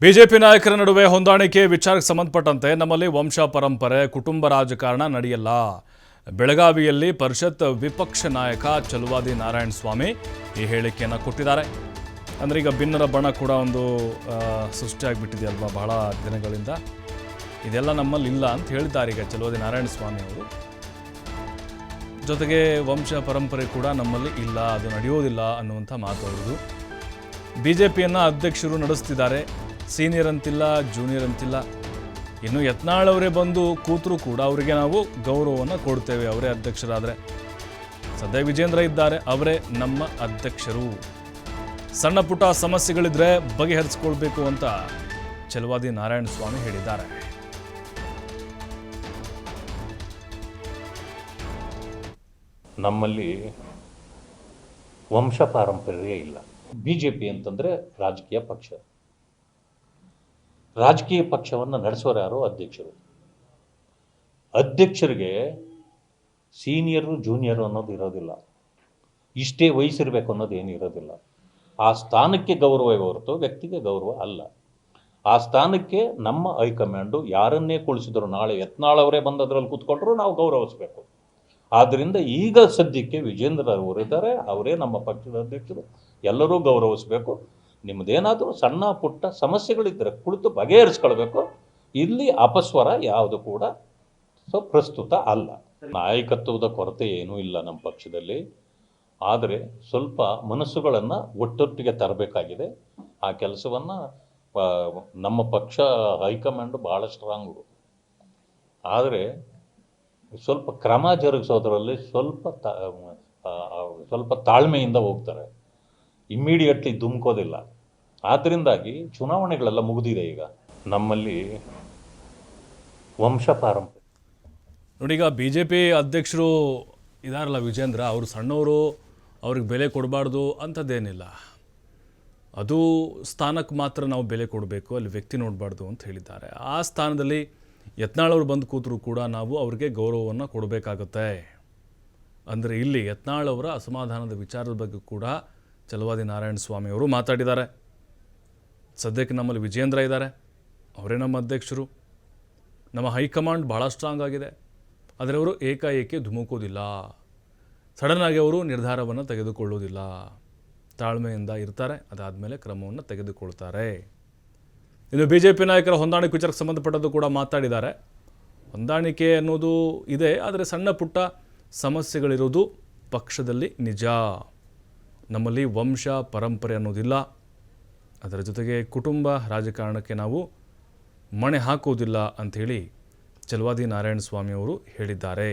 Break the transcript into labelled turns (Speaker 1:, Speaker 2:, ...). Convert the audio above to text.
Speaker 1: BJP ನಾಯಕರ ನಡುವೆ ಹೊಂದಾಣಿಕೆ ವಿಚಾರಕ್ಕೆ ಸಂಬಂಧಪಟ್ಟಂತೆ ನಮ್ಮಲ್ಲಿ ವಂಶ ಪರಂಪರೆ ಕುಟುಂಬ ರಾಜಕಾರಣ ನಡೆಯಲ್ಲ. ಬೆಳಗಾವಿಯಲ್ಲಿ ಪರಿಷತ್ ವಿಪಕ್ಷ ನಾಯಕ ಚಲುವಾದಿ ನಾರಾಯಣ ಸ್ವಾಮಿ ಈ ಹೇಳಿಕೆಯನ್ನು ಕೊಟ್ಟಿದ್ದಾರೆ. ಅಂದರೆ ಈಗ ಭಿನ್ನರ ಬಣ ಕೂಡ ಒಂದು ಸೃಷ್ಟಿಯಾಗಿಬಿಟ್ಟಿದೆಯಲ್ವಾ ಬಹಳ ದಿನಗಳಿಂದ. ಇದೆಲ್ಲ ನಮ್ಮಲ್ಲಿ ಇಲ್ಲ ಅಂತ ಹೇಳಿದ್ದಾರೆ ಈಗ ಚಲುವಾದಿ ನಾರಾಯಣ ಸ್ವಾಮಿ ಅವರು. ಜೊತೆಗೆ ವಂಶ ಪರಂಪರೆ ಕೂಡ ನಮ್ಮಲ್ಲಿ ಇಲ್ಲ, ಅದು ನಡೆಯೋದಿಲ್ಲ ಅನ್ನುವಂಥ ಮಾತು ಅವರದು. ಬಿಜೆಪಿಯನ್ನು ಅಧ್ಯಕ್ಷರು ನಡೆಸ್ತಿದ್ದಾರೆ. ಸೀನಿಯರ್ ಅಂತಿಲ್ಲ, ಜೂನಿಯರ್ ಅಂತಿಲ್ಲ. ಇನ್ನು ಯತ್ನಾಳ್ ಅವರೇ ಬಂದು ಕೂತರೂ ಕೂಡ ಅವರಿಗೆ ನಾವು ಗೌರವವನ್ನು ಕೊಡ್ತೇವೆ ಅವರೇ ಅಧ್ಯಕ್ಷರಾದರೆ. ಸದ್ಯ ವಿಜೇಂದ್ರ ಇದ್ದಾರೆ, ಅವರೇ ನಮ್ಮ ಅಧ್ಯಕ್ಷರು. ಸಣ್ಣ ಪುಟ್ಟ ಸಮಸ್ಯೆಗಳಿದ್ರೆ ಬಗೆಹರಿಸ್ಕೊಳ್ಬೇಕು ಅಂತ ಚಲುವಾದಿ ನಾರಾಯಣ ಸ್ವಾಮಿ ಹೇಳಿದ್ದಾರೆ.
Speaker 2: ನಮ್ಮಲ್ಲಿ ವಂಶ ಪಾರಂಪರ್ಯ ಇಲ್ಲ. ಬಿಜೆಪಿ ಅಂತಂದರೆ ರಾಜಕೀಯ ಪಕ್ಷ. ರಾಜಕೀಯ ಪಕ್ಷವನ್ನು ನಡೆಸೋರು ಯಾರು? ಅಧ್ಯಕ್ಷರು. ಅಧ್ಯಕ್ಷರಿಗೆ ಸೀನಿಯರು ಜೂನಿಯರು ಅನ್ನೋದು ಇರೋದಿಲ್ಲ. ಇಷ್ಟೇ ವಯಸ್ಸಿರಬೇಕು ಅನ್ನೋದು ಏನು ಇರೋದಿಲ್ಲ. ಆ ಸ್ಥಾನಕ್ಕೆ ಗೌರವವೇ ಹೊರತು ವ್ಯಕ್ತಿಗೆ ಗೌರವ ಅಲ್ಲ. ಆ ಸ್ಥಾನಕ್ಕೆ ನಮ್ಮ ಹೈಕಮಾಂಡು ಯಾರನ್ನೇ ಕುಳಿಸಿದ್ರು, ನಾಳೆ ಯತ್ನಾಳ್ ಅವರೇ ಬಂದದ್ರಲ್ಲಿ ಕೂತ್ಕೊಂಡ್ರು ನಾವು ಗೌರವಿಸಬೇಕು. ಆದ್ದರಿಂದ ಈಗ ಸದ್ಯಕ್ಕೆ ವಿಜೇಂದ್ರ ಅವರಿದ್ದಾರೆ, ಅವರೇ ನಮ್ಮ ಪಕ್ಷದ ಅಧ್ಯಕ್ಷರು. ಎಲ್ಲರೂ ಗೌರವಿಸಬೇಕು. ನಿಮ್ಮದೇನಾದರೂ ಸಣ್ಣ ಪುಟ್ಟ ಸಮಸ್ಯೆಗಳಿದ್ದರೆ ಕುಳಿತು ಬಗೆಹರಿಸ್ಕೊಳ್ಬೇಕು. ಇಲ್ಲಿ ಅಪಸ್ವರ ಯಾವುದು ಕೂಡ ಪ್ರಸ್ತುತ ಅಲ್ಲ. ನಾಯಕತ್ವದ ಕೊರತೆ ಏನೂ ಇಲ್ಲ ನಮ್ಮ ಪಕ್ಷದಲ್ಲಿ. ಆದರೆ ಸ್ವಲ್ಪ ಮನಸ್ಸುಗಳನ್ನು ಒಟ್ಟೊಟ್ಟಿಗೆ ತರಬೇಕಾಗಿದೆ. ಆ ಕೆಲಸವನ್ನು ನಮ್ಮ ಪಕ್ಷ ಹೈಕಮಾಂಡು ಭಾಳ ಸ್ಟ್ರಾಂಗು. ಆದರೆ ಸ್ವಲ್ಪ ಕ್ರಮ ಜರುಗಿಸೋದರಲ್ಲಿ ಸ್ವಲ್ಪ ತಾಳ್ಮೆಯಿಂದ ಹೋಗ್ತಾರೆ. ಇಮ್ಮಿಡಿಯೇಟ್ಲಿ ಧುಮ್ಕೋದಿಲ್ಲ. ಆದ್ದರಿಂದಾಗಿ ಚುನಾವಣೆಗಳೆಲ್ಲ ಮುಗಿದಿದೆ. ಈಗ ನಮ್ಮಲ್ಲಿ ವಂಶ ಪಾರಂಪರ್ಯ
Speaker 1: ನೋಡಿ. ಈಗ ಬಿ ಜೆ ಪಿ ಅಧ್ಯಕ್ಷರು ಇದಾರಲ್ಲ ವಿಜೇಂದ್ರ, ಅವರು ಸಣ್ಣವರು, ಅವ್ರಿಗೆ ಬೆಲೆ ಕೊಡಬಾರ್ದು ಅಂಥದ್ದೇನಿಲ್ಲ. ಅದು ಸ್ಥಾನಕ್ಕೆ ಮಾತ್ರ ನಾವು ಬೆಲೆ ಕೊಡಬೇಕು, ಅಲ್ಲಿ ವ್ಯಕ್ತಿ ನೋಡಬಾರ್ದು ಅಂತ ಹೇಳಿದ್ದಾರೆ. ಆ ಸ್ಥಾನದಲ್ಲಿ ಯತ್ನಾಳ್ ಅವರು ಬಂದು ಕೂತರೂ ಕೂಡ ನಾವು ಅವ್ರಿಗೆ ಗೌರವವನ್ನು ಕೊಡಬೇಕಾಗುತ್ತೆ. ಅಂದರೆ ಇಲ್ಲಿ ಯತ್ನಾಳ್ ಅವರ ಅಸಮಾಧಾನದ ವಿಚಾರದ ಬಗ್ಗೆ ಕೂಡ ಚಲುವಾದಿ ನಾರಾಯಣ ಸ್ವಾಮಿ ಅವರು ಮಾತಾಡಿದ್ದಾರೆ. ಸದ್ಯಕ್ಕೆ ನಮ್ಮಲ್ಲಿ ವಿಜೇಂದ್ರ ಇದ್ದಾರೆ, ಅವರೇ ನಮ್ಮ ಅಧ್ಯಕ್ಷರು. ನಮ್ಮ ಹೈಕಮಾಂಡ್ ಭಾಳ ಸ್ಟ್ರಾಂಗ್ ಆಗಿದೆ. ಆದರೆ ಅವರು ಏಕಾಏಕಿ ಧುಮುಕೋದಿಲ್ಲ, ಸಡನ್ನಾಗಿ ಅವರು ನಿರ್ಧಾರವನ್ನು ತೆಗೆದುಕೊಳ್ಳೋದಿಲ್ಲ. ತಾಳ್ಮೆಯಿಂದ ಇರ್ತಾರೆ, ಅದಾದಮೇಲೆ ಕ್ರಮವನ್ನು ತೆಗೆದುಕೊಳ್ತಾರೆ. ಇನ್ನು ಬಿ ಜೆ ಪಿ ನಾಯಕರ ಹೊಂದಾಣಿಕೆ ವಿಚಾರಕ್ಕೆ ಸಂಬಂಧಪಟ್ಟದ್ದು ಕೂಡ ಮಾತಾಡಿದ್ದಾರೆ. ಹೊಂದಾಣಿಕೆ ಅನ್ನೋದು ಇದೆ, ಆದರೆ ಸಣ್ಣ ಪುಟ್ಟ ಸಮಸ್ಯೆಗಳಿರೋದು ಪಕ್ಷದಲ್ಲಿ ನಿಜ. ನಮ್ಮಲ್ಲಿ ವಂಶ ಪರಂಪರೆ ಅನ್ನೋದಿಲ್ಲ. ಅದರ ಜೊತೆಗೆ ಕುಟುಂಬ ರಾಜಕಾರಣಕ್ಕೆ ನಾವು ಮಣೆ ಹಾಕುವುದಿಲ್ಲ ಅಂಥೇಳಿ ಚಲುವಾದಿ ನಾರಾಯಣ ಸ್ವಾಮಿ ಅವರು ಹೇಳಿದ್ದಾರೆ.